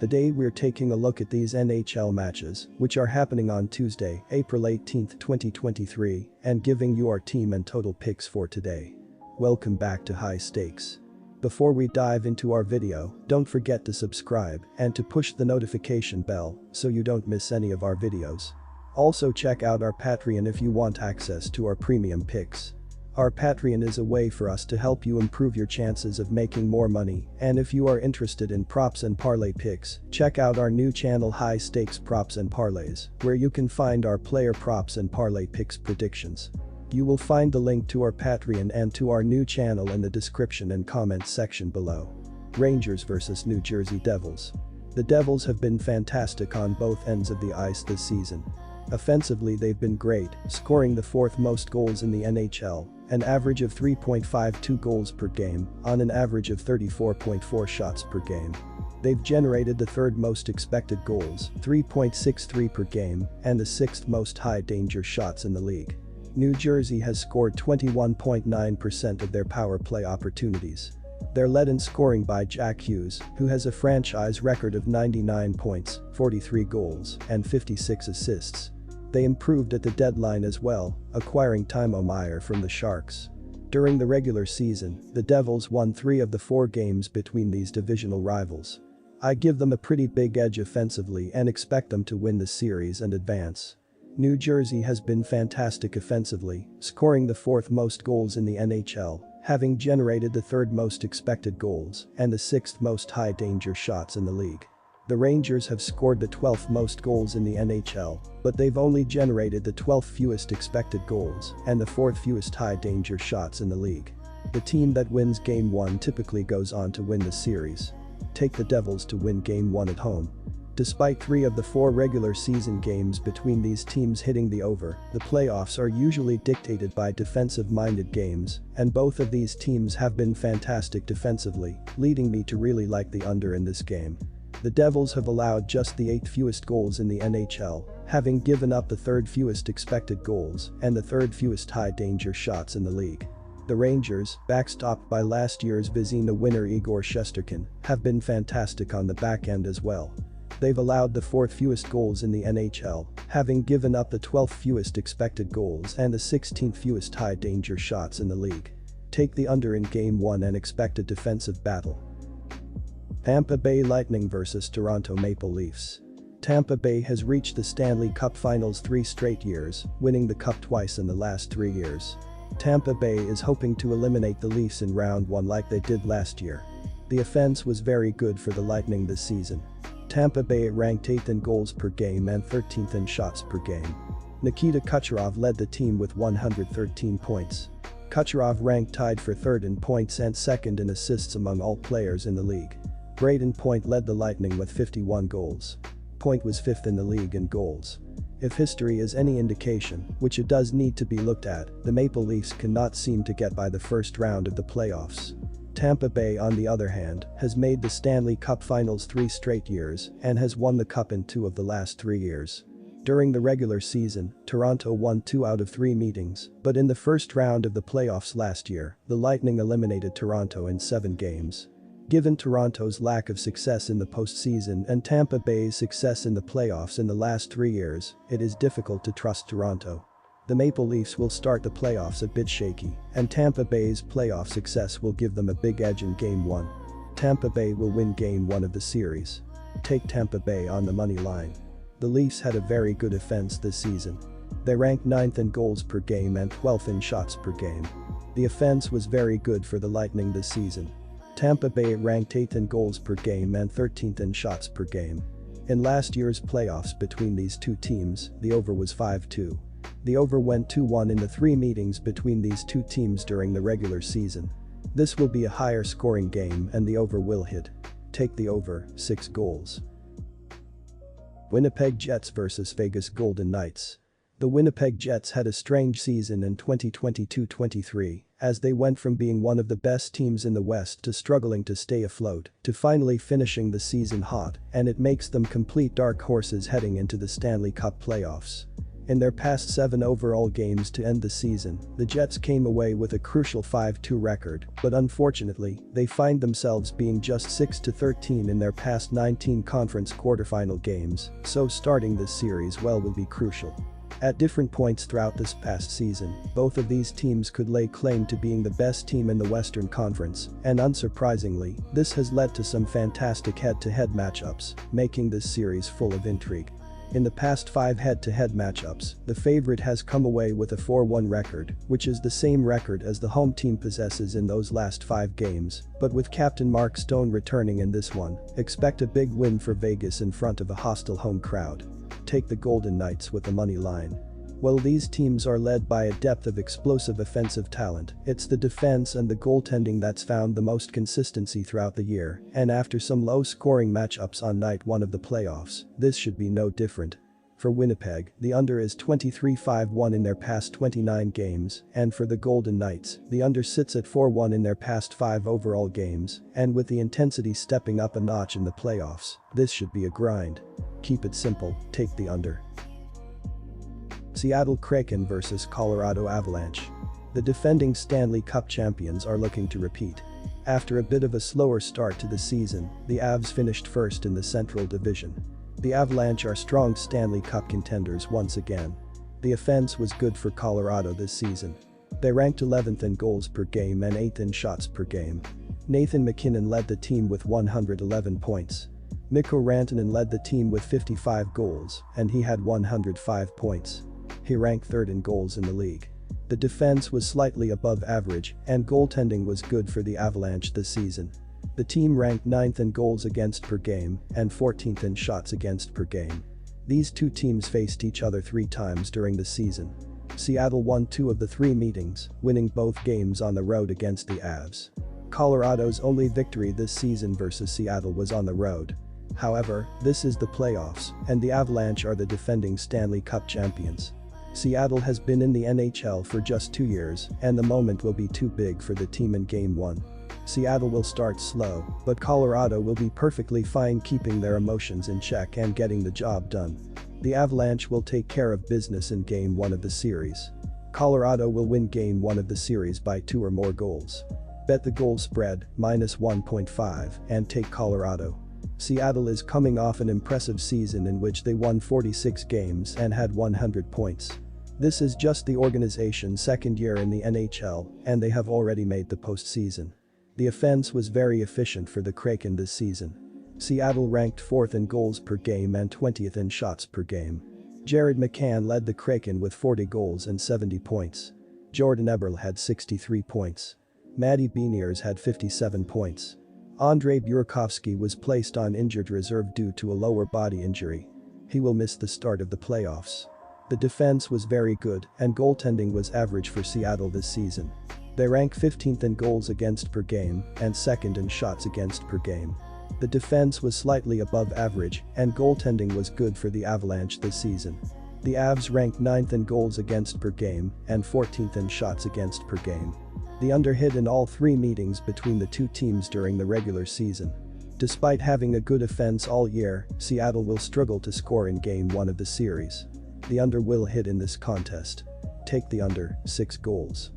Today we're taking a look at these NHL matches, which are happening on Tuesday, April 18, 2023, and giving you our team and total picks for today. Welcome back to High Stakes. Before we dive into our video, don't forget to subscribe and to push the notification bell so you don't miss any of our videos. Also check out our Patreon if you want access to our premium picks. Our Patreon is a way for us to help you improve your chances of making more money, and if you are interested in props and parlay picks, check out our new channel High Stakes Props and Parlays, where you can find our player props and parlay picks predictions. You will find the link to our Patreon and to our new channel in the description and comments section below. Rangers vs New Jersey Devils. The Devils have been fantastic on both ends of the ice this season. Offensively they've been great, scoring the fourth most goals in the NHL, an average of 3.52 goals per game, on an average of 34.4 shots per game. They've generated the third most expected goals, 3.63 per game, and the sixth most high danger shots in the league. New Jersey has scored 21.9% of their power play opportunities. They're led in scoring by Jack Hughes, who has a franchise record of 99 points, 43 goals, and 56 assists. They improved at the deadline as well, acquiring Timo Meier from the Sharks. During the regular season, the Devils won 3 of the 4 games between these divisional rivals. I give them a pretty big edge offensively and expect them to win the series and advance. New Jersey has been fantastic offensively, scoring the 4th most goals in the NHL, having generated the 3rd most expected goals and the 6th most high danger shots in the league. The Rangers have scored the 12th most goals in the NHL, but they've only generated the 12th fewest expected goals and the 4th fewest high danger shots in the league. The team that wins Game 1 typically goes on to win the series. Take the Devils to win Game 1 at home. Despite 3 of the 4 regular season games between these teams hitting the over, the playoffs are usually dictated by defensive-minded games, and both of these teams have been fantastic defensively, leading me to really like the under in this game. The Devils have allowed just the 8th fewest goals in the NHL, having given up the 3rd fewest expected goals and the 3rd fewest high danger shots in the league. The Rangers, backstopped by last year's Vezina winner Igor Shesterkin, have been fantastic on the back end as well. They've allowed the 4th fewest goals in the NHL, having given up the 12th fewest expected goals and the 16th fewest high danger shots in the league. Take the under in Game 1 and expect a defensive battle. Tampa Bay Lightning vs Toronto Maple Leafs. Tampa Bay has reached the Stanley Cup Finals 3 straight years, winning the cup twice in the last 3 years. Tampa Bay is hoping to eliminate the Leafs in round 1 like they did last year. The offense was very good for the Lightning this season. Tampa Bay ranked 8th in goals per game and 13th in shots per game. Nikita Kucherov led the team with 113 points. Kucherov ranked tied for 3rd in points and 2nd in assists among all players in the league. Brayden Point led the Lightning with 51 goals. Point was 5th in the league in goals. If history is any indication, which it does need to be looked at, the Maple Leafs cannot seem to get by the first round of the playoffs. Tampa Bay, on the other hand, has made the Stanley Cup Finals 3 straight years and has won the cup in 2 of the last 3 years. During the regular season, Toronto won 2 out of 3 meetings, but in the first round of the playoffs last year, the Lightning eliminated Toronto in 7 games. Given Toronto's lack of success in the postseason and Tampa Bay's success in the playoffs in the last 3 years, it is difficult to trust Toronto. The Maple Leafs will start the playoffs a bit shaky, and Tampa Bay's playoff success will give them a big edge in Game 1. Tampa Bay will win Game 1 of the series. Take Tampa Bay on the money line. The Leafs had a very good offense this season. They ranked 9th in goals per game and 12th in shots per game. The offense was very good for the Lightning this season. Tampa Bay ranked 8th in goals per game and 13th in shots per game. In last year's playoffs between these 2 teams, the over was 5-2. The over went 2-1 in the 3 meetings between these 2 teams during the regular season. This will be a higher scoring game and the over will hit. Take the over, 6 goals. Winnipeg Jets vs Vegas Golden Knights. The Winnipeg Jets had a strange season in 2022-23, as they went from being one of the best teams in the West to struggling to stay afloat, to finally finishing the season hot, and it makes them complete dark horses heading into the Stanley Cup playoffs. In their past 7 overall games to end the season, the Jets came away with a crucial 5-2 record, but unfortunately, they find themselves being just 6-13 in their past 19 conference quarterfinal games, so starting this series well will be crucial. At different points throughout this past season, both of these teams could lay claim to being the best team in the Western Conference, and unsurprisingly, this has led to some fantastic head-to-head matchups, making this series full of intrigue. In the past 5 head-to-head matchups, the favorite has come away with a 4-1 record, which is the same record as the home team possesses in those last 5 games, but with Captain Mark Stone returning in this one, expect a big win for Vegas in front of a hostile home crowd. Take the Golden Knights with the money line. While these teams are led by a depth of explosive offensive talent, it's the defense and the goaltending that's found the most consistency throughout the year, and after some low-scoring matchups on night 1 of the playoffs, this should be no different. For Winnipeg, the under is 23-5-1 in their past 29 games, and for the Golden Knights, the under sits at 4-1 in their past 5 overall games, and with the intensity stepping up a notch in the playoffs, this should be a grind. Keep it simple, take the under. Seattle Kraken vs Colorado Avalanche. The defending Stanley Cup champions are looking to repeat. After a bit of a slower start to the season, the Avs finished first in the Central Division. The Avalanche are strong Stanley Cup contenders once again. The offense was good for Colorado this season. They ranked 11th in goals per game and 8th in shots per game. Nathan MacKinnon led the team with 111 points. Mikko Rantanen led the team with 55 goals, and he had 105 points. He ranked 3rd in goals in the league. The defense was slightly above average, and goaltending was good for the Avalanche this season. The team ranked 9th in goals against per game and 14th in shots against per game. These two teams faced each other 3 times during the season. Seattle won 2 of the 3 meetings, winning both games on the road against the Avs. Colorado's only victory this season versus Seattle was on the road. However, this is the playoffs, and the Avalanche are the defending Stanley Cup champions. Seattle has been in the NHL for just 2 years, and the moment will be too big for the team in Game 1. Seattle will start slow, but Colorado will be perfectly fine keeping their emotions in check and getting the job done. The Avalanche will take care of business in Game 1 of the series. Colorado will win Game 1 of the series by 2 or more goals. Bet the goal spread, -1.5, and take Colorado. Seattle is coming off an impressive season in which they won 46 games and had 100 points. This is just the organization's 2nd year in the NHL, and they have already made the postseason. The offense was very efficient for the Kraken this season. Seattle ranked 4th in goals per game and 20th in shots per game. Jared McCann led the Kraken with 40 goals and 70 points. Jordan Eberle had 63 points. Matty Beniers had 57 points. Andrei Burakovsky was placed on injured reserve due to a lower body injury. He will miss the start of the playoffs. The defense was very good, and goaltending was average for Seattle this season. They rank 15th in goals against per game and 2nd in shots against per game. The defense was slightly above average, and goaltending was good for the Avalanche this season. The Avs ranked 9th in goals against per game and 14th in shots against per game. The under hit in all 3 meetings between the two teams during the regular season. Despite having a good offense all year, Seattle will struggle to score in Game 1 of the series. The under will hit in this contest. Take the under, 6 goals.